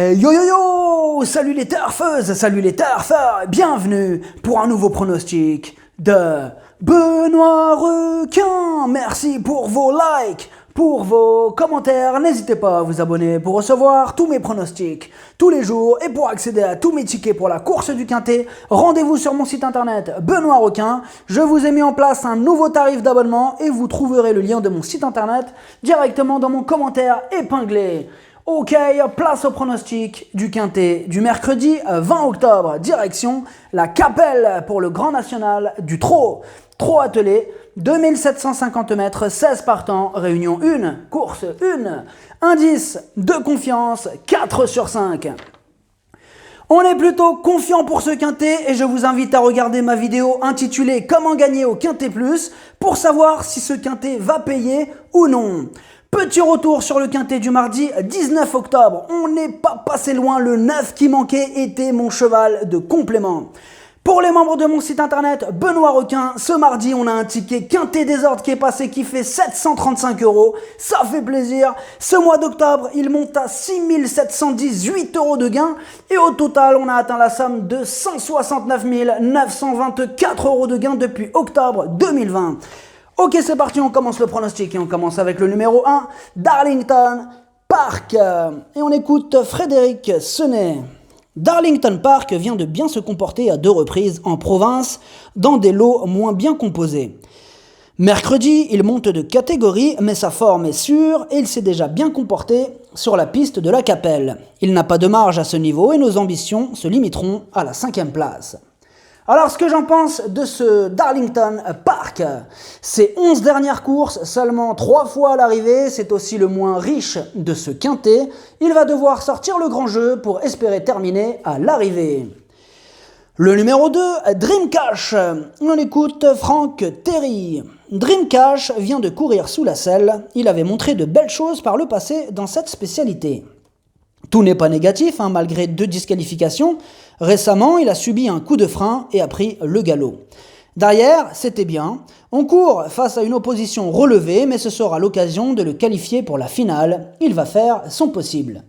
Hey yo yo yo! Salut les turfeuses, salut les turfeurs, bienvenue pour un nouveau pronostic de Benoît Requin. Merci pour vos likes, pour vos commentaires. N'hésitez pas à vous abonner pour recevoir tous mes pronostics tous les jours et pour accéder à tous mes tickets pour la course du Quintet. Rendez-vous sur mon site internet Benoît Requin. Je vous ai mis en place un nouveau tarif d'abonnement et vous trouverez le lien de mon site internet directement dans mon commentaire épinglé. Ok, place au pronostic du Quintet du mercredi 20 octobre, direction la Capelle pour le Grand National du Trot. Trot attelé, 2750 mètres, 16 partants, réunion 1, course 1, indice de confiance 4 sur 5. On est plutôt confiant pour ce Quintet et je vous invite à regarder ma vidéo intitulée « Comment gagner au Quintet Plus » pour savoir si ce Quintet va payer ou non. Petit retour sur le Quintet du mardi 19 octobre. On n'est pas passé loin, le 9 qui manquait était mon cheval de complément. Pour les membres de mon site internet Benoît Requin, ce mardi on a un ticket Quintet Désordre qui est passé qui fait 735 €. Ça fait plaisir. Ce mois d'octobre, il monte à 6718 € de gain. Et au total, on a atteint la somme de 169 924 € de gain depuis octobre 2020. Ok, c'est parti, on commence le pronostic et on commence avec le numéro 1, Darlington Park. Et on écoute Frédéric Senet. Darlington Park vient de bien se comporter à 2 reprises en province dans des lots moins bien composés. Mercredi, il monte de catégorie, mais sa forme est sûre et il s'est déjà bien comporté sur la piste de la Capelle. Il n'a pas de marge à ce niveau et nos ambitions se limiteront à la 5e place. Alors, ce que j'en pense de ce Darlington Park, c'est 11 dernières courses, seulement 3 fois à l'arrivée, c'est aussi le moins riche de ce Quintet. Il va devoir sortir le grand jeu pour espérer terminer à l'arrivée. Le numéro 2, Dream Cash. On écoute Franck Terry. Dream Cash vient de courir sous la selle. Il avait montré de belles choses par le passé dans cette spécialité. Tout n'est pas négatif, malgré 2 disqualifications. Récemment, il a subi un coup de frein et a pris le galop. Derrière, c'était bien. On court face à une opposition relevée, mais ce sera l'occasion de le qualifier pour la finale. Il va faire son possible.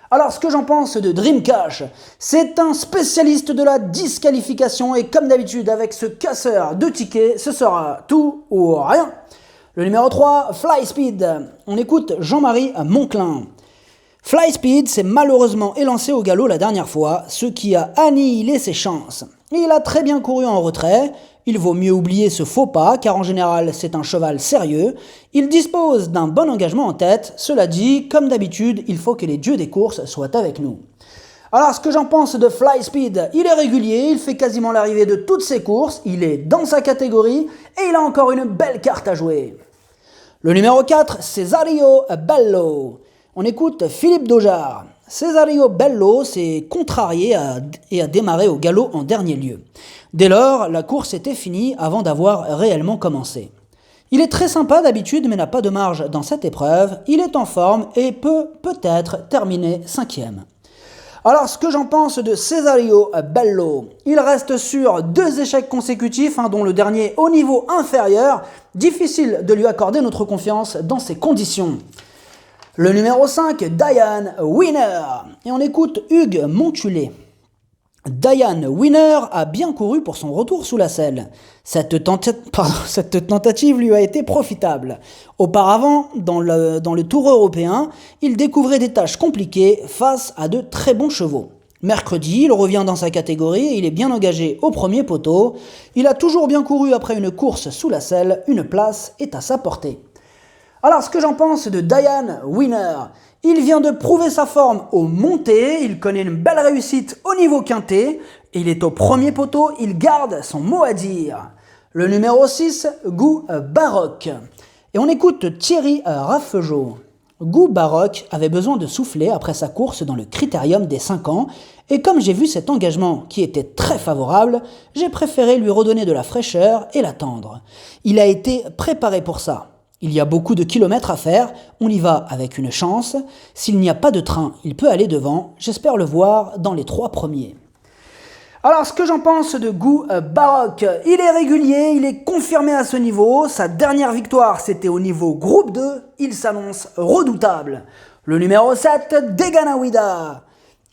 Alors, ce que j'en pense de Dream Cash, c'est un spécialiste de la disqualification et comme d'habitude, avec ce casseur de tickets, ce sera tout ou rien. Le numéro 3, Fly Speed. On écoute Jean-Marie Monclin. Fly Speed s'est malheureusement élancé au galop la dernière fois, ce qui a annihilé ses chances. Il a très bien couru en retrait, il vaut mieux oublier ce faux pas car en général c'est un cheval sérieux. Il dispose d'un bon engagement en tête, cela dit, comme d'habitude, il faut que les dieux des courses soient avec nous. Alors ce que j'en pense de Fly Speed, il est régulier, il fait quasiment l'arrivée de toutes ses courses, il est dans sa catégorie et il a encore une belle carte à jouer. Le numéro 4, Cesario Bello. On écoute Philippe Daujar. Cesario Bello s'est contrarié et a démarré au galop en dernier lieu. Dès lors, la course était finie avant d'avoir réellement commencé. Il est très sympa d'habitude mais n'a pas de marge dans cette épreuve. Il est en forme et peut peut-être terminer 5e. Alors ce que j'en pense de Cesario Bello, il reste sur 2 échecs consécutifs, dont le dernier au niveau inférieur. Difficile de lui accorder notre confiance dans ces conditions. Le numéro 5, Diane Winner. Et on écoute Hugues Montulé. Diane Winner a bien couru pour son retour sous la selle. Cette tentative lui a été profitable. Auparavant, dans le Tour européen, il découvrait des tâches compliquées face à de très bons chevaux. Mercredi, il revient dans sa catégorie et il est bien engagé au premier poteau. Il a toujours bien couru après une course sous la selle, une place est à sa portée. Alors, ce que j'en pense de Diane Winner, il vient de prouver sa forme au monté, il connaît une belle réussite au niveau Quintet, et il est au premier poteau, il garde son mot à dire. Le numéro 6, Goût Baroque. Et on écoute Thierry Raffegeau. Goût Baroque avait besoin de souffler après sa course dans le Critérium des 5 ans, et comme j'ai vu cet engagement qui était très favorable, j'ai préféré lui redonner de la fraîcheur et l'attendre. Il a été préparé pour ça. Il y a beaucoup de kilomètres à faire, on y va avec une chance. S'il n'y a pas de train, il peut aller devant. J'espère le voir dans les 3 premiers. Alors, ce que j'en pense de Goût Baroque, il est régulier, il est confirmé à ce niveau. Sa dernière victoire, c'était au niveau groupe 2. Il s'annonce redoutable. Le numéro 7, Deganawida.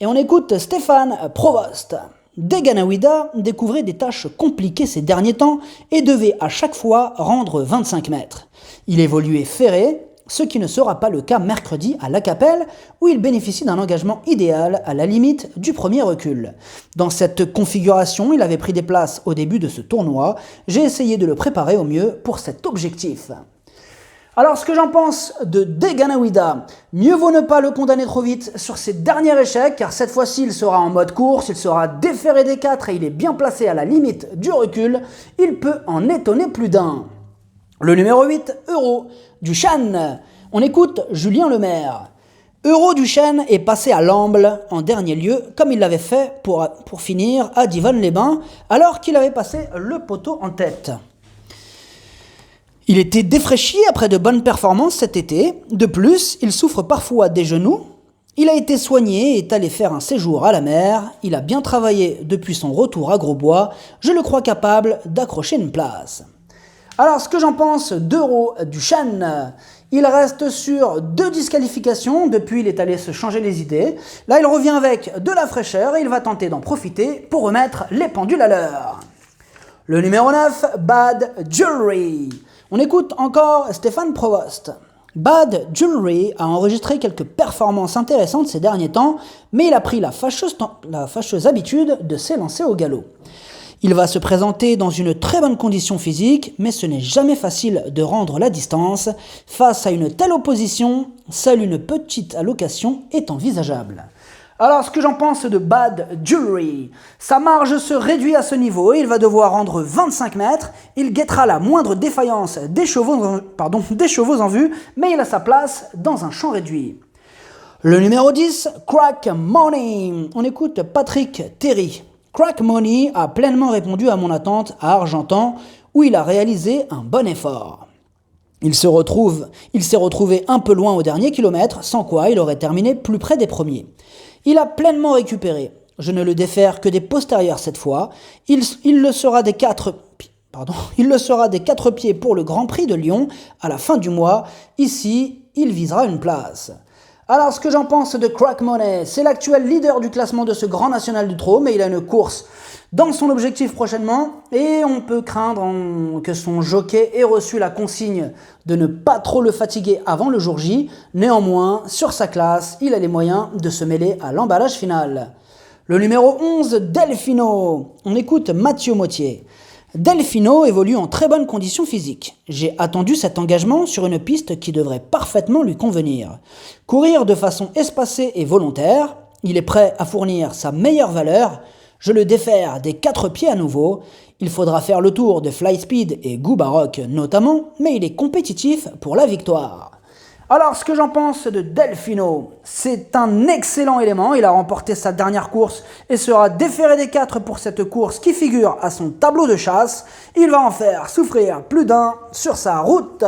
Et on écoute Stéphane Provost. Deganawida découvrait des tâches compliquées ces derniers temps et devait à chaque fois rendre 25 mètres. Il évoluait ferré, ce qui ne sera pas le cas mercredi à La Capelle, où il bénéficie d'un engagement idéal à la limite du premier recul. Dans cette configuration, il avait pris des places au début de ce tournoi. J'ai essayé de le préparer au mieux pour cet objectif. Alors, ce que j'en pense de Deganawida, mieux vaut ne pas le condamner trop vite sur ses derniers échecs, car cette fois-ci, il sera en mode course, il sera déféré des 4 et il est bien placé à la limite du recul. Il peut en étonner plus d'un. Le numéro 8, Euro du Chêne. On écoute Julien Lemaire. Euro du Chêne est passé à l'amble en dernier lieu, comme il l'avait fait pour finir à Divonne-les-Bains, alors qu'il avait passé le poteau en tête. Il était défraîchi après de bonnes performances cet été. De plus, il souffre parfois des genoux. Il a été soigné et est allé faire un séjour à la mer. Il a bien travaillé depuis son retour à Grosbois. Je le crois capable d'accrocher une place. Alors, ce que j'en pense d'Euro du Chêne, il reste sur 2 disqualifications. Depuis, il est allé se changer les idées. Là, il revient avec de la fraîcheur et il va tenter d'en profiter pour remettre les pendules à l'heure. Le numéro 9, Bad Jewelry. On écoute encore Stéphane Provost. Bad Jewelry a enregistré quelques performances intéressantes ces derniers temps, mais il a pris la fâcheuse habitude de s'élancer au galop. Il va se présenter dans une très bonne condition physique, mais ce n'est jamais facile de rendre la distance. Face à une telle opposition, seule une petite allocation est envisageable. Alors, ce que j'en pense de Bad Jewelry, sa marge se réduit à ce niveau et il va devoir rendre 25 mètres. Il guettera la moindre défaillance des chevaux en vue, mais il a sa place dans un champ réduit. Le numéro 10, Crack Money. On écoute Patrick Terry. Crack Money a pleinement répondu à mon attente à Argentan, où il a réalisé un bon effort. Il s'est retrouvé un peu loin au dernier kilomètre, sans quoi il aurait terminé plus près des premiers. Il a pleinement récupéré. Je ne le défère que des postérieurs cette fois. Il le sera des 4 pieds pour le Grand Prix de Lyon à la fin du mois. Ici, il visera une place. Alors, ce que j'en pense de Crack Money, c'est l'actuel leader du classement de ce Grand National du Trot, mais il a une course dans son objectif prochainement et on peut craindre que son jockey ait reçu la consigne de ne pas trop le fatiguer avant le jour J. Néanmoins, sur sa classe, il a les moyens de se mêler à l'emballage final. Le numéro 11, Delfino. On écoute Mathieu Mottier. Delfino évolue en très bonne condition physique. J'ai attendu cet engagement sur une piste qui devrait parfaitement lui convenir. Courir de façon espacée et volontaire, il est prêt à fournir sa meilleure valeur. Je le défère des 4 pieds à nouveau. Il faudra faire le tour de Flyspeed et Goubaroc notamment, mais il est compétitif pour la victoire. Alors, ce que j'en pense de Delfino, c'est un excellent élément. Il a remporté sa dernière course et sera déféré des 4 pour cette course qui figure à son tableau de chasse. Il va en faire souffrir plus d'un sur sa route.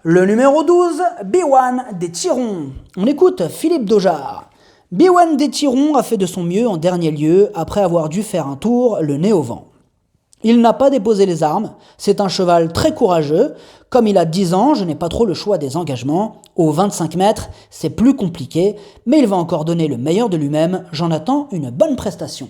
Le numéro 12, B1 des Tirons. On écoute Philippe Daujar. B1 des Tirons a fait de son mieux en dernier lieu après avoir dû faire un tour le nez au vent. Il n'a pas déposé les armes, c'est un cheval très courageux. Comme il a 10 ans, je n'ai pas trop le choix des engagements. Aux 25 mètres, c'est plus compliqué, mais il va encore donner le meilleur de lui-même. J'en attends une bonne prestation.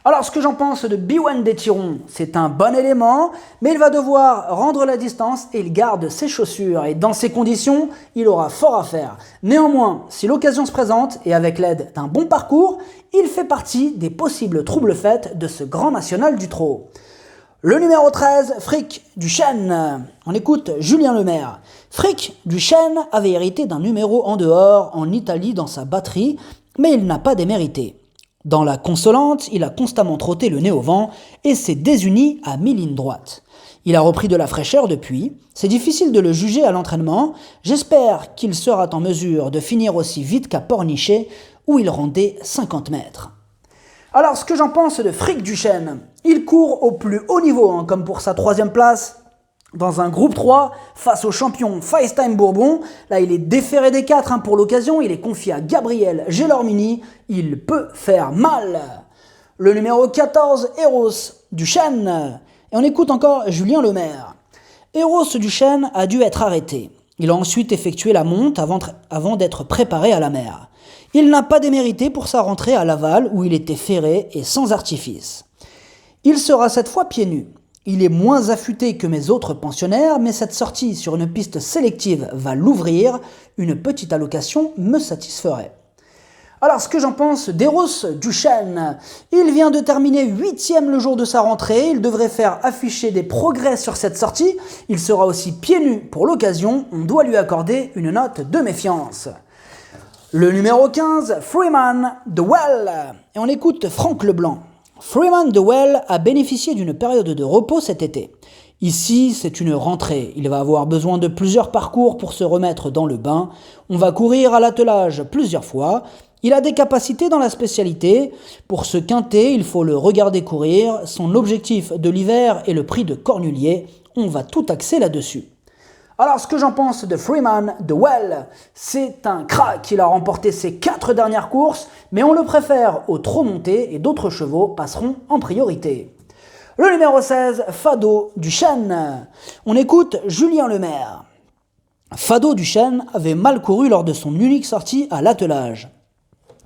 Alors, ce que j'en pense de B1 des Tirons, c'est un bon élément, mais il va devoir rendre la distance et il garde ses chaussures. Et dans ces conditions, il aura fort à faire. Néanmoins, si l'occasion se présente et avec l'aide d'un bon parcours, il fait partie des possibles troubles-fêtes de ce grand national du trot. Le numéro 13, Frick du Chêne. On écoute Julien Lemaire. Frick du Chêne avait hérité d'un numéro en dehors en Italie dans sa batterie, mais il n'a pas démérité. Dans la consolante, il a constamment trotté le nez au vent et s'est désuni à mi-ligne droite. Il a repris de la fraîcheur depuis. C'est difficile de le juger à l'entraînement. J'espère qu'il sera en mesure de finir aussi vite qu'à Pornichet, où il rendait 50 mètres. Alors, ce que j'en pense de Frick du Chêne, il court au plus haut niveau, comme pour sa 3e place, dans un groupe 3, face au champion FaceTime Bourbon. Là, il est déféré des 4 pour l'occasion, il est confié à Gabriel Gélormini, il peut faire mal. Le numéro 14, Eros du Chêne. Et on écoute encore Julien Lemaire. Eros du Chêne a dû être arrêté. Il a ensuite effectué la monte avant d'être préparé à la mer. Il n'a pas démérité pour sa rentrée à Laval où il était ferré et sans artifice. Il sera cette fois pieds nus. Il est moins affûté que mes autres pensionnaires, mais cette sortie sur une piste sélective va l'ouvrir. Une petite allocation me satisferait. Alors, ce que j'en pense d'Eros Duchesne, il vient de terminer 8e le jour de sa rentrée, il devrait faire afficher des progrès sur cette sortie, il sera aussi pieds nus pour l'occasion, on doit lui accorder une note de méfiance. Le numéro 15, Freeman de Well, et on écoute Franck Leblanc. Freeman de Well a bénéficié d'une période de repos cet été. Ici, c'est une rentrée. Il va avoir besoin de plusieurs parcours pour se remettre dans le bain. On va courir à l'attelage plusieurs fois. Il a des capacités dans la spécialité. Pour se quinter, il faut le regarder courir. Son objectif de l'hiver est le prix de Cornulier. On va tout axer là-dessus. Alors, ce que j'en pense de Freeman de Well, c'est un crack. Il a remporté ses 4 dernières courses, mais on le préfère au trot monté et d'autres chevaux passeront en priorité. Le numéro 16, Fado Duchesne. On écoute Julien Lemaire. Fado Duchesne avait mal couru lors de son unique sortie à l'attelage.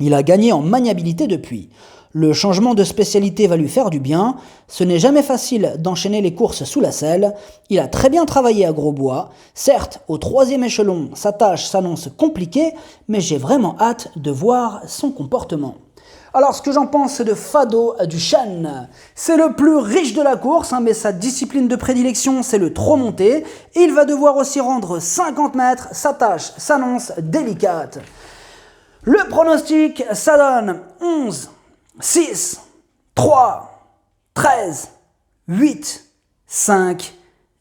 Il a gagné en maniabilité depuis. Le changement de spécialité va lui faire du bien. Ce n'est jamais facile d'enchaîner les courses sous la selle. Il a très bien travaillé à Grosbois. Certes, au 3e échelon, sa tâche s'annonce compliquée, mais j'ai vraiment hâte de voir son comportement. Alors, ce que j'en pense de Fado Duchesne, c'est le plus riche de la course, mais sa discipline de prédilection, c'est le trot monté. Et il va devoir aussi rendre 50 mètres. Sa tâche s'annonce délicate. Le pronostic, ça donne 11, 6, 3, 13, 8, 5,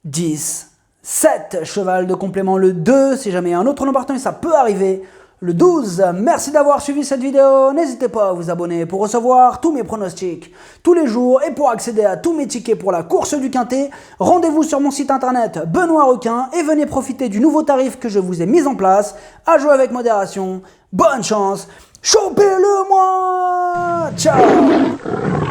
10, 7. Cheval de complément le 2. Si jamais il y a un autre nombre partant, ça peut arriver. Le 12. Merci d'avoir suivi cette vidéo. N'hésitez pas à vous abonner pour recevoir tous mes pronostics tous les jours et pour accéder à tous mes tickets pour la course du Quintet. Rendez-vous sur mon site internet Benoît Requin et venez profiter du nouveau tarif que je vous ai mis en place. À jouer avec modération. Bonne chance. Chopez-le moi. Ciao.